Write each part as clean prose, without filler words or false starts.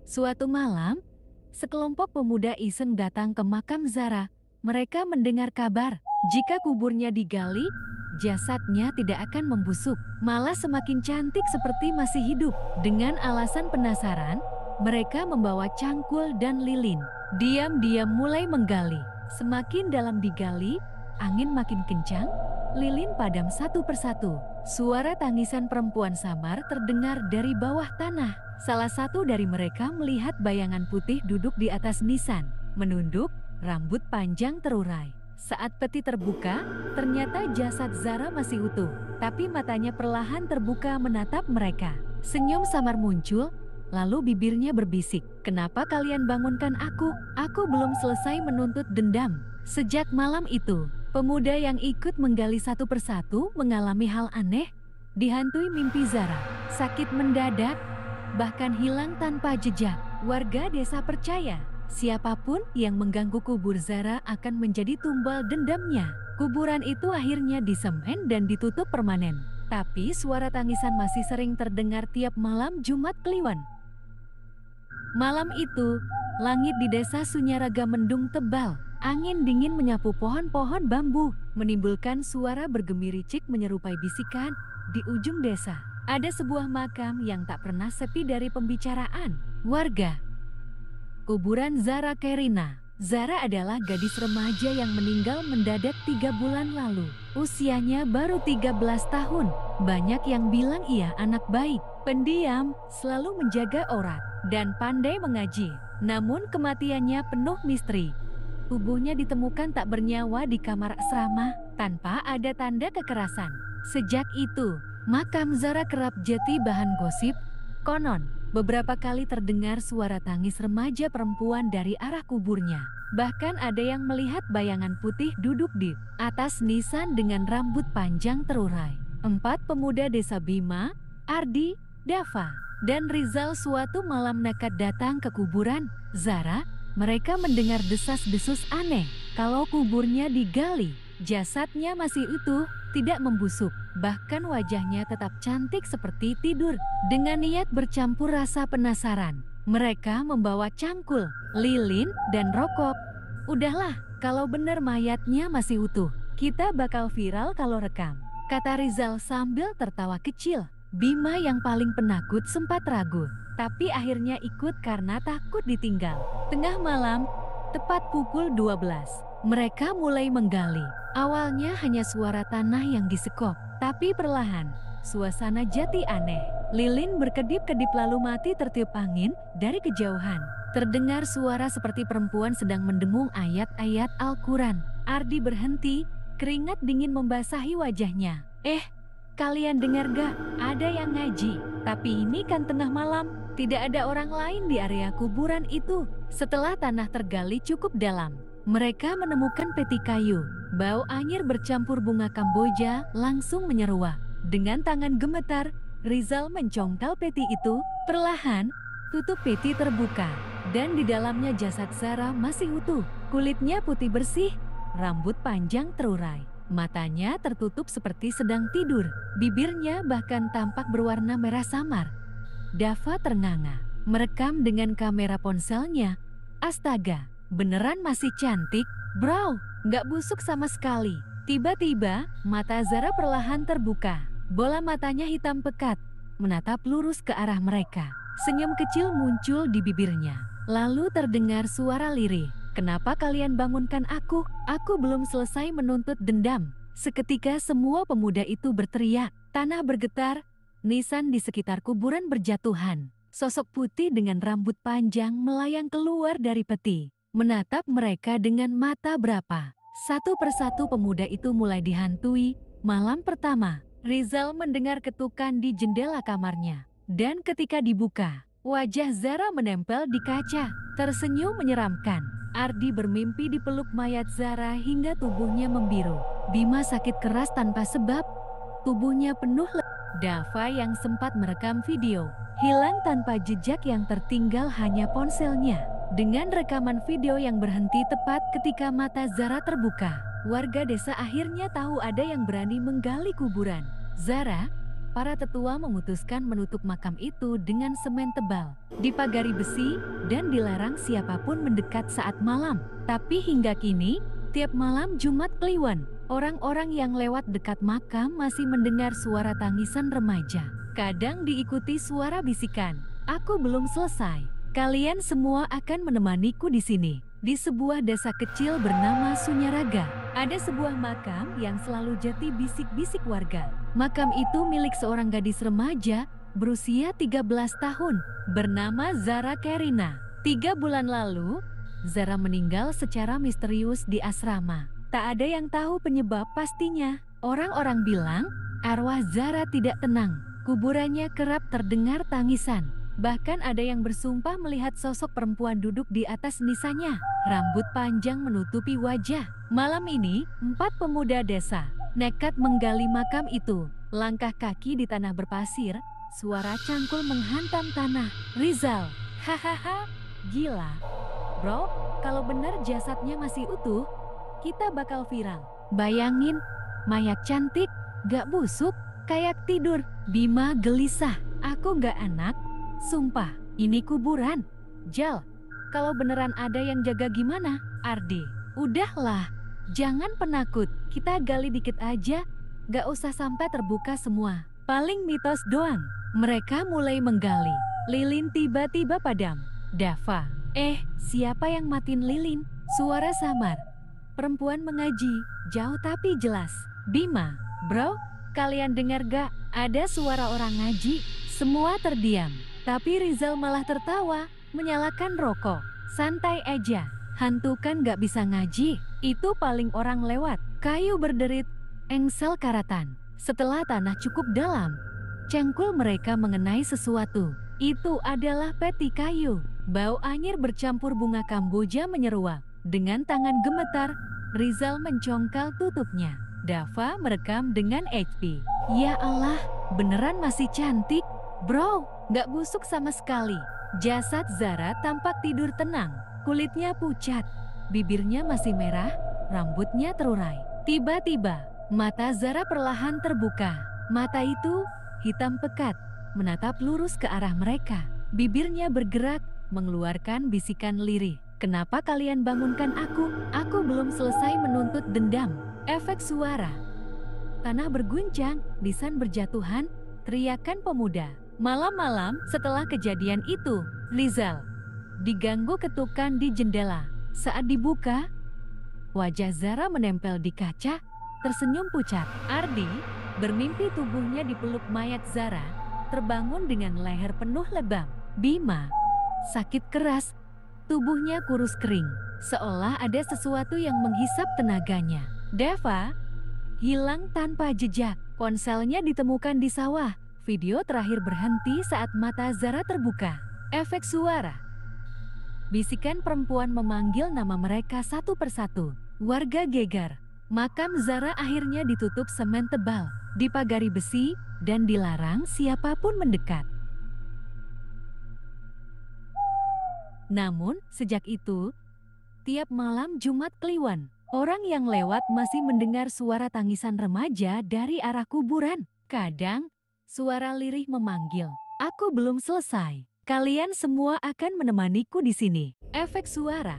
Suatu malam, sekelompok pemuda iseng datang ke makam Zara. Mereka mendengar kabar, jika kuburnya digali, jasadnya tidak akan membusuk, malah semakin cantik seperti masih hidup. Dengan alasan penasaran, mereka membawa cangkul dan lilin. Diam-diam mulai menggali. Semakin dalam digali, angin makin kencang, lilin padam satu persatu. Suara tangisan perempuan samar terdengar dari bawah tanah. Salah satu dari mereka melihat bayangan putih duduk di atas nisan, menunduk, rambut panjang terurai. Saat peti terbuka, ternyata jasad Zara masih utuh, tapi matanya perlahan terbuka menatap mereka. Senyum samar muncul, lalu bibirnya berbisik, "Kenapa kalian bangunkan aku? Aku belum selesai menuntut dendam." Sejak malam itu, pemuda yang ikut menggali satu persatu mengalami hal aneh, dihantui mimpi Zara, sakit mendadak, bahkan hilang tanpa jejak. Warga desa percaya, siapapun yang mengganggu kubur Zara akan menjadi tumbal dendamnya. Kuburan itu akhirnya disemen dan ditutup permanen. Tapi suara tangisan masih sering terdengar tiap malam Jumat Kliwon. Malam itu, langit di desa Sunyaraga mendung tebal. Angin dingin menyapu pohon-pohon bambu, menimbulkan suara bergemiricik menyerupai bisikan. Di ujung desa, ada sebuah makam yang tak pernah sepi dari pembicaraan warga. Kuburan Zara Kerina. Zara adalah gadis remaja yang meninggal mendadak 3 bulan lalu. Usianya baru 13 tahun. Banyak yang bilang ia anak baik, pendiam, selalu menjaga aurat, dan pandai mengaji. Namun kematiannya penuh misteri. Tubuhnya ditemukan tak bernyawa di kamar asrama, tanpa ada tanda kekerasan. Sejak itu, makam Zara kerap jadi bahan gosip. Konon, beberapa kali terdengar suara tangis remaja perempuan dari arah kuburnya. Bahkan ada yang melihat bayangan putih duduk di atas nisan dengan rambut panjang terurai. 4 pemuda desa Bima, Ardi, Dava, dan Rizal suatu malam nekat datang ke kuburan Zara. Mereka mendengar desas-desus aneh. Kalau kuburnya digali, jasadnya masih utuh, tidak membusuk. Bahkan wajahnya tetap cantik seperti tidur. Dengan niat bercampur rasa penasaran, mereka membawa cangkul, lilin, dan rokok. "Udahlah, kalau benar mayatnya masih utuh, kita bakal viral kalau rekam," kata Rizal sambil tertawa kecil. Bima yang paling penakut sempat ragu, tapi akhirnya ikut karena takut ditinggal. Tengah malam, tepat pukul 12, mereka mulai menggali. Awalnya hanya suara tanah yang disekop, tapi perlahan, suasana jadi aneh. Lilin berkedip-kedip lalu mati tertiup angin dari kejauhan. Terdengar suara seperti perempuan sedang mendengung ayat-ayat Al-Quran. Ardi berhenti, keringat dingin membasahi wajahnya. Kalian dengar gak? Ada yang ngaji. Tapi ini kan tengah malam, tidak ada orang lain di area kuburan itu. Setelah tanah tergali cukup dalam, mereka menemukan peti kayu. Bau anyir bercampur bunga Kamboja langsung menyeruak. Dengan tangan gemetar, Rizal mencongkal peti itu. Perlahan, tutup peti terbuka, dan di dalamnya jasad Zara masih utuh. Kulitnya putih bersih, rambut panjang terurai. Matanya tertutup seperti sedang tidur, bibirnya bahkan tampak berwarna merah samar. Dava ternganga, merekam dengan kamera ponselnya. Astaga, beneran masih cantik, bro, nggak busuk sama sekali. Tiba-tiba, mata Zara perlahan terbuka. Bola matanya hitam pekat, menatap lurus ke arah mereka. Senyum kecil muncul di bibirnya. Lalu terdengar suara lirih. "Kenapa kalian bangunkan aku? Aku belum selesai menuntut dendam." Seketika semua pemuda itu berteriak. Tanah bergetar, nisan di sekitar kuburan berjatuhan. Sosok putih dengan rambut panjang melayang keluar dari peti, menatap mereka dengan mata berapa. Satu persatu pemuda itu mulai dihantui. Malam pertama, Rizal mendengar ketukan di jendela kamarnya. Dan ketika dibuka, wajah Zara menempel di kaca, tersenyum menyeramkan. Ardi bermimpi dipeluk mayat Zara hingga tubuhnya membiru. Bima sakit keras tanpa sebab, tubuhnya penuh Dava yang sempat merekam video, hilang tanpa jejak, yang tertinggal hanya ponselnya. Dengan rekaman video yang berhenti tepat ketika mata Zara terbuka, warga desa akhirnya tahu ada yang berani menggali kuburan Zara. Para tetua memutuskan menutup makam itu dengan semen tebal, dipagari besi, dan dilarang siapapun mendekat saat malam. Tapi hingga kini, tiap malam Jumat Kliwon, orang-orang yang lewat dekat makam masih mendengar suara tangisan remaja. Kadang diikuti suara bisikan, "Aku belum selesai. Kalian semua akan menemaniku di sini." Di sebuah desa kecil bernama Sunyaraga, ada sebuah makam yang selalu jadi bisik-bisik warga. Makam itu milik seorang gadis remaja berusia 13 tahun, bernama Zara Kerina. 3 bulan lalu, Zara meninggal secara misterius di asrama. Tak ada yang tahu penyebab pastinya. Orang-orang bilang, arwah Zara tidak tenang. Kuburannya kerap terdengar tangisan. Bahkan ada yang bersumpah melihat sosok perempuan duduk di atas nisanya. Rambut panjang menutupi wajah. Malam ini, 4 pemuda desa nekat menggali makam itu. Langkah kaki di tanah berpasir, suara cangkul menghantam tanah. "Rizal, hahaha, gila. Bro, kalau benar jasadnya masih utuh, kita bakal viral. Bayangin, mayat cantik, gak busuk, kayak tidur." Bima gelisah, "Aku gak anak. Sumpah, ini kuburan. Jal, kalau beneran ada yang jaga gimana?" "Ardi, udahlah, jangan penakut. Kita gali dikit aja, gak usah sampai terbuka semua. Paling mitos doang." Mereka mulai menggali. Lilin tiba-tiba padam. "Dava, siapa yang matiin lilin?" Suara samar. Perempuan mengaji, jauh tapi jelas. "Bima, bro, kalian dengar gak? Ada suara orang ngaji." Semua terdiam. Tapi Rizal malah tertawa, menyalakan rokok. "Santai aja, hantu kan gak bisa ngaji. Itu paling orang lewat." Kayu berderit, engsel karatan. Setelah tanah cukup dalam, cangkul mereka mengenai sesuatu. Itu adalah peti kayu. Bau anyir bercampur bunga kamboja menyeruak. Dengan tangan gemetar, Rizal mencongkal tutupnya. Dava merekam dengan HP. "Ya Allah, beneran masih cantik. Bro, gak busuk sama sekali." Jasad Zara tampak tidur tenang. Kulitnya pucat, bibirnya masih merah, rambutnya terurai. Tiba-tiba, mata Zara perlahan terbuka. Mata itu hitam pekat, menatap lurus ke arah mereka. Bibirnya bergerak, mengeluarkan bisikan lirih. "Kenapa kalian bangunkan aku? Aku belum selesai menuntut dendam." Efek suara. Tanah berguncang, lisan berjatuhan, teriakan pemuda. Malam-malam setelah kejadian itu, Rizal diganggu ketukan di jendela. Saat dibuka, wajah Zara menempel di kaca, tersenyum pucat. Ardi, bermimpi tubuhnya dipeluk mayat Zara, terbangun dengan leher penuh lebam. Bima, sakit keras, tubuhnya kurus kering, seolah ada sesuatu yang menghisap tenaganya. Dava, hilang tanpa jejak. Ponselnya ditemukan di sawah. Video terakhir berhenti saat mata Zara terbuka. Efek suara. Bisikan perempuan memanggil nama mereka satu persatu. Warga gegar. Makam Zara akhirnya ditutup semen tebal, dipagari besi, dan dilarang siapapun mendekat. Namun, sejak itu, tiap malam Jumat Kliwon, orang yang lewat masih mendengar suara tangisan remaja dari arah kuburan. Kadang, suara lirih memanggil, "Aku belum selesai. Kalian semua akan menemaniku di sini." Efek suara.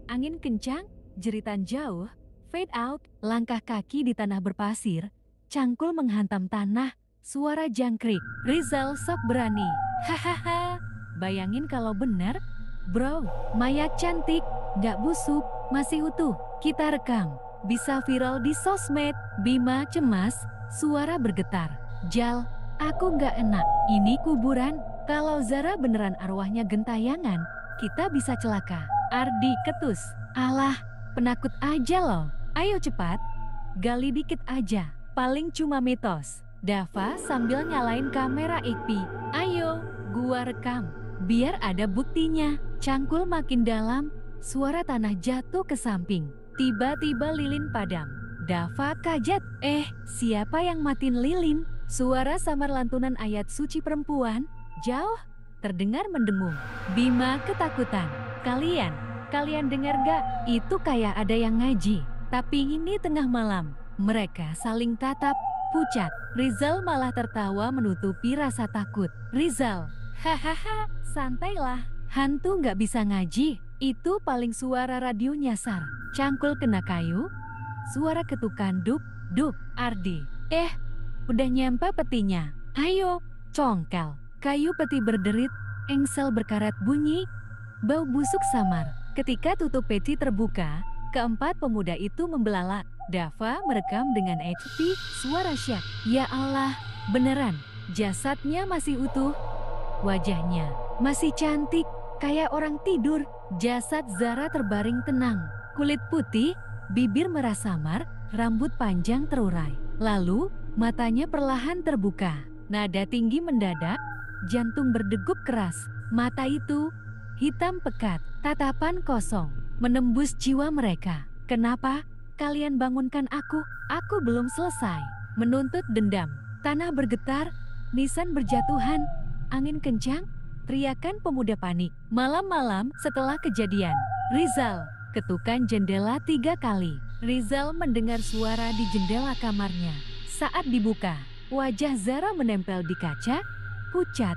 Angin kencang, jeritan jauh, fade out, langkah kaki di tanah berpasir, cangkul menghantam tanah, suara jangkrik. Rizal sok berani. "Hahaha, bayangin kalau benar. Bro, mayat cantik, gak busuk, masih utuh. Kita rekam. Bisa viral di sosmed." Bima cemas, suara bergetar. "Jal, aku gak enak. Ini kuburan. Kalau Zara beneran arwahnya gentayangan, kita bisa celaka." Ardi ketus. "Alah, penakut aja loh. Ayo cepat, gali dikit aja. Paling cuma mitos." Dava sambil nyalain kamera HP. "Ayo, gua rekam. Biar ada buktinya." Cangkul makin dalam, suara tanah jatuh ke samping. Tiba-tiba lilin padam. Dava kaget. Siapa yang matiin lilin?" Suara samar lantunan ayat suci perempuan, jauh, terdengar mendengung. Bima ketakutan. Kalian dengar gak? Itu kayak ada yang ngaji. Tapi ini tengah malam." Mereka saling tatap, pucat. Rizal malah tertawa menutupi rasa takut. Rizal, hahaha, santailah. Hantu nggak bisa ngaji. Itu paling suara radio nyasar. Cangkul kena kayu. Suara ketukan duk, duk. Ardi, udah nyampe petinya. Ayo, congkel. Kayu peti berderit, engsel berkarat bunyi. Bau busuk samar. Ketika tutup peti terbuka, keempat pemuda itu membelalak. Dava merekam dengan HP suara syak. Ya Allah, beneran. Jasadnya masih utuh. Wajahnya masih cantik, kayak orang tidur. Jasad Zara terbaring tenang. Kulit putih, bibir merah samar, rambut panjang terurai. Lalu, matanya perlahan terbuka. Nada tinggi mendadak, jantung berdegup keras. Mata itu hitam pekat, tatapan kosong, menembus jiwa mereka. Kenapa kalian bangunkan aku? Aku belum selesai. Menuntut dendam. Tanah bergetar, nisan berjatuhan, angin kencang, teriakan pemuda panik. Malam-malam setelah kejadian, Rizal ketukan jendela 3 kali. Rizal mendengar suara di jendela kamarnya. Saat dibuka, wajah Zara menempel di kaca, pucat,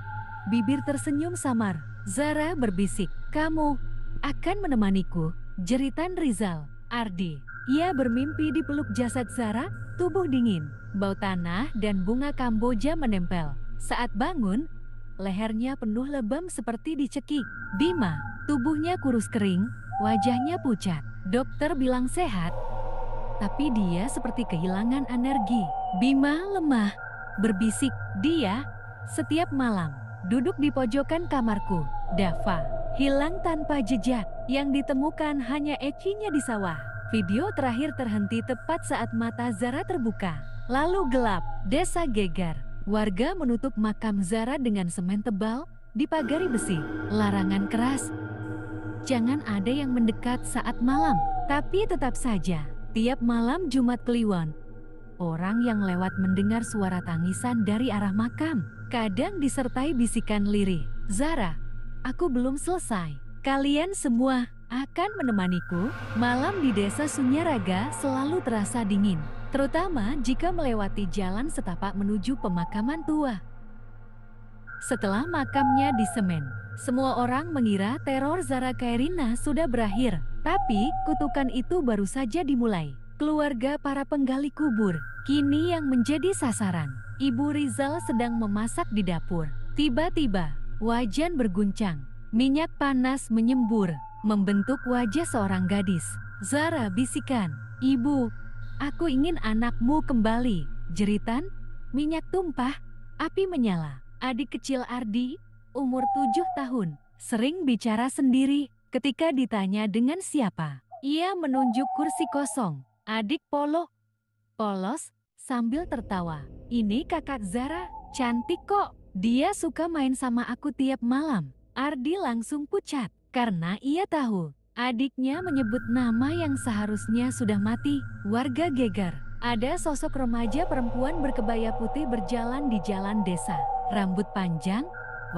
bibir tersenyum samar. Zara berbisik, "Kamu akan menemaniku?" Jeritan Rizal. Ardi, ia bermimpi dipeluk jasad Zara, tubuh dingin, bau tanah dan bunga Kamboja menempel. Saat bangun, lehernya penuh lebam seperti dicekik. Bima, tubuhnya kurus kering, wajahnya pucat. Dokter bilang sehat, tapi dia seperti kehilangan energi. Bima lemah, berbisik. Dia setiap malam duduk di pojokan kamarku. Dava hilang tanpa jejak. Yang ditemukan hanya ecinya di sawah. Video terakhir terhenti tepat saat mata Zara terbuka. Lalu gelap, desa geger. Warga menutup makam Zara dengan semen tebal, dipagari besi. Larangan keras. Jangan ada yang mendekat saat malam. Tapi tetap saja, tiap malam Jumat Kliwon, orang yang lewat mendengar suara tangisan dari arah makam. Kadang disertai bisikan lirih. Zara, aku belum selesai. Kalian semua akan menemaniku. Malam di desa Sunyaraga selalu terasa dingin, terutama jika melewati jalan setapak menuju pemakaman tua. Setelah makamnya disemen, semua orang mengira teror Zara Kairina sudah berakhir. Tapi kutukan itu baru saja dimulai. Keluarga para penggali kubur kini yang menjadi sasaran. Ibu Rizal sedang memasak di dapur. Tiba-tiba, wajan berguncang. Minyak panas menyembur, membentuk wajah seorang gadis. Zara bisikan, "Ibu, aku ingin anakmu kembali." Jeritan, minyak tumpah, api menyala. Adik kecil Ardi, umur 7 tahun, sering bicara sendiri. Ketika ditanya dengan siapa, ia menunjuk kursi kosong. Adik polos sambil tertawa. "Ini kakak Zara, cantik kok. Dia suka main sama aku tiap malam." Ardi langsung pucat karena ia tahu adiknya menyebut nama yang seharusnya sudah mati. Warga geger. Ada sosok remaja perempuan berkebaya putih berjalan di jalan desa. Rambut panjang,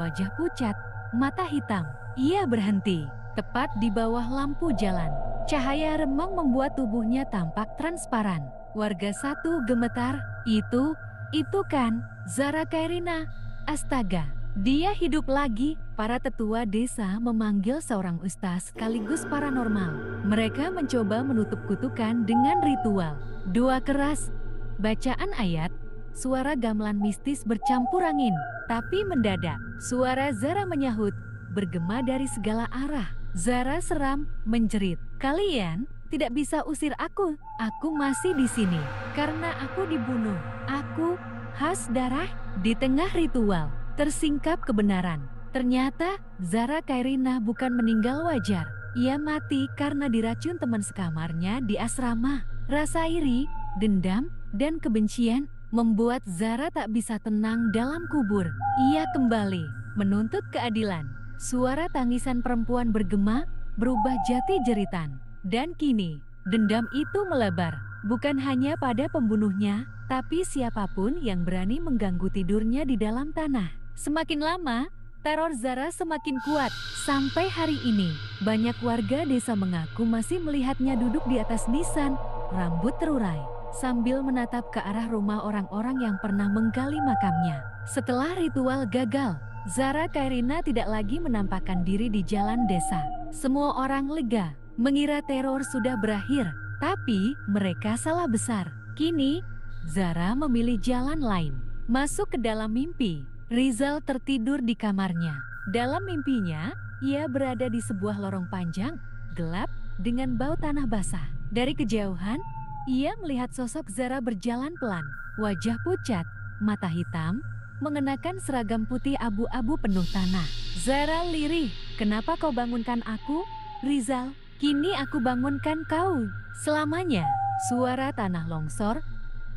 wajah pucat, mata hitam. Ia berhenti tepat di bawah lampu jalan. Cahaya remang membuat tubuhnya tampak transparan. Warga satu gemetar. Itu kan Zara Kairina. Astaga, dia hidup lagi. Para tetua desa memanggil seorang ustaz sekaligus paranormal. Mereka mencoba menutup kutukan dengan ritual. Doa keras, bacaan ayat, suara gamelan mistis bercampur angin. Tapi mendadak, suara Zara menyahut, bergema dari segala arah. Zara seram, menjerit, "Kalian tidak bisa usir aku. Aku masih di sini karena aku dibunuh. Aku haus darah." Di tengah ritual, tersingkap kebenaran. Ternyata Zara Kairina bukan meninggal wajar. Ia mati karena diracun teman sekamarnya di asrama. Rasa iri, dendam, dan kebencian membuat Zara tak bisa tenang dalam kubur. Ia kembali menuntut keadilan. Suara tangisan perempuan bergema, berubah jati jeritan. Dan kini, dendam itu melebar. Bukan hanya pada pembunuhnya, tapi siapapun yang berani mengganggu tidurnya di dalam tanah. Semakin lama, teror Zara semakin kuat. Sampai hari ini, banyak warga desa mengaku masih melihatnya duduk di atas nisan, rambut terurai, sambil menatap ke arah rumah orang-orang yang pernah menggali makamnya. Setelah ritual gagal, Zara Kairina tidak lagi menampakkan diri di jalan desa. Semua orang lega, mengira teror sudah berakhir, tapi mereka salah besar. Kini, Zara memilih jalan lain, masuk ke dalam mimpi. Rizal tertidur di kamarnya. Dalam mimpinya, ia berada di sebuah lorong panjang, gelap, dengan bau tanah basah. Dari kejauhan, ia melihat sosok Zara berjalan pelan, wajah pucat, mata hitam, mengenakan seragam putih abu-abu penuh tanah. Zara lirih, "Kenapa kau bangunkan aku, Rizal? Kini aku bangunkan kau selamanya." Suara tanah longsor,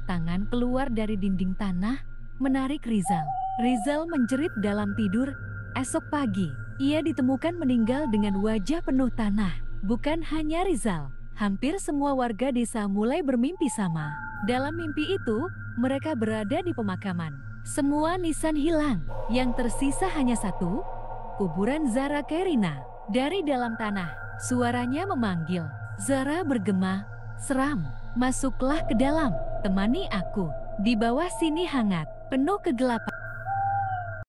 tangan keluar dari dinding tanah, menarik Rizal. Rizal menjerit dalam tidur. Esok pagi, ia ditemukan meninggal dengan wajah penuh tanah. Bukan hanya Rizal, hampir semua warga desa mulai bermimpi sama. Dalam mimpi itu, mereka berada di pemakaman. Semua nisan hilang, yang tersisa hanya satu, kuburan Zara Kairina. Dari dalam tanah, suaranya memanggil. Zara bergema, "Seram, masuklah ke dalam, temani aku. Di bawah sini hangat, penuh kegelapan."